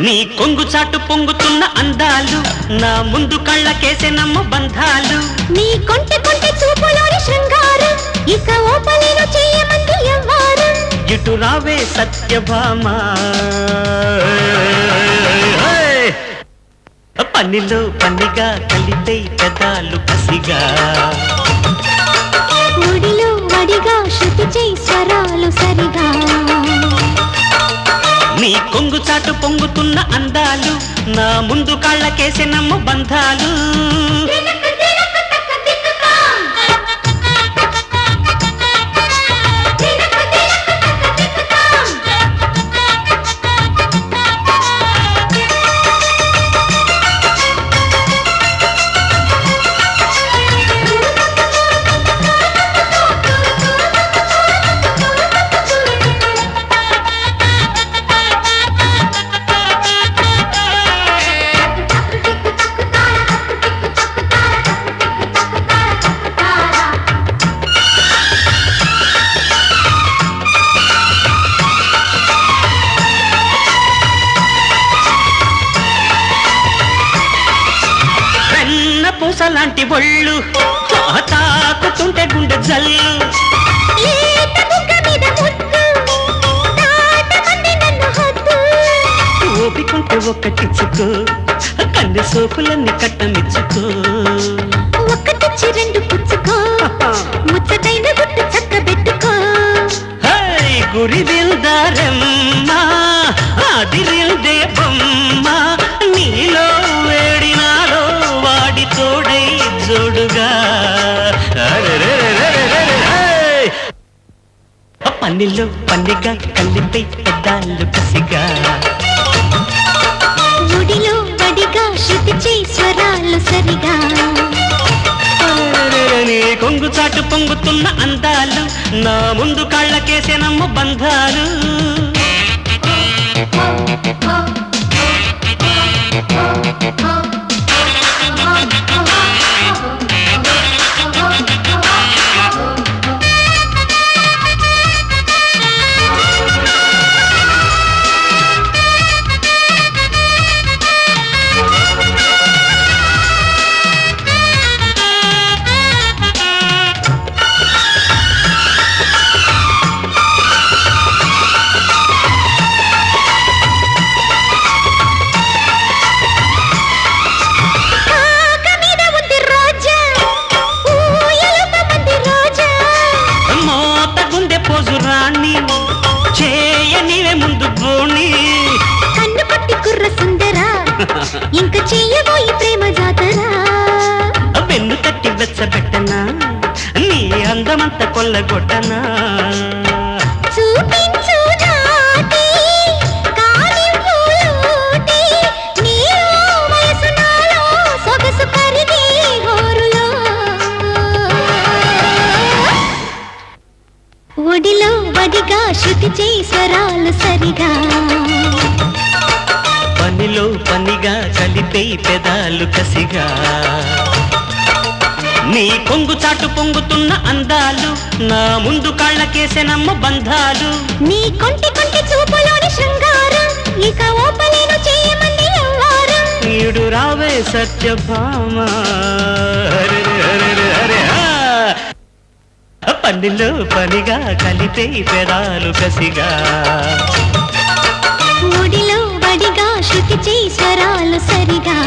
నీ కొంగు చాటు పొంగుతున్న అందాలు నా ముందు కళ్ళకేసే నమ్మ బంధాలు నీ కొంటె కొంటె చూపులోని శృంగారం ఇక ఓపలేను చేయమంది ఎవ్వారు ఇటు రావే సత్యభామ పనిలో పనిగా కలిపే పెదాలు కసిగా ఒడిలో వడిగా శృతి చేయి స్వరాలు సరిగా నీ కొంగు చాటు పొంగుతున్న అందాలు నా ముందు కాళ్ళకేసే నమ్మ బంధాలు పూసలాంటి ఒళ్ళు తాకుతుంటే గుండె జల్లు ఓపికంటే ఒక్కటిచ్చుకో కన్నె సోకులన్నీ కట్టమిచ్చుకో ఒక్కటిచ్చి రెండు పుచ్చుకో ముచ్చటైన గుట్టు చక్క పెట్టుకో గురి విల్దారమ్మా అదిరిల్దే బొమ్మ నీలో వేడినాలో వాడి తోడై జోడుగా పనిలో పనిగా కలిపై పెద్దాలు కసిగా ఒడిలో వడిగా శృతి చేయి స్వరాలు సరిగా నీ కొంగు చాటు పొంగుతున్న అందాలు నా ముందు కాళ్ళకేసే నమ్మ బంధాలు చేయనివే ముందు బోణి కన్ను పట్టి కుర్ర సుందరా ఇంక చెయ్యబోయి ప్రేమ జాతరా వెన్ను తట్టి వెచ్చబెట్టనా నీ అందమంత కొల్లగొట్టనా చూపించు నాటి కాలింపులోటి నీలో వయసు నాలో సొగసు కరిగి హోరులో ఒడిలో వడిగా శృతి చేయి స్వరాలు సరిగా పనిలో పనిగా కలిపే పెదాలు కసిగా నీ కొంగు చాటు పొంగుతున్న అందాలు నా ముందు కాళ్ళకేసే నమ్మ బంధాలు నీ కొంటి కొంటి చూపులోని శృంగారం ఇక ఓపలేను చేయమంది ఎవ్వారు ఈడు రావే సత్యభామ పనిలో పనిగా కలిపే పెదాలు కసిగా ఒడిలో వడిగా శృతి చేయి స్వరాలు సరిగా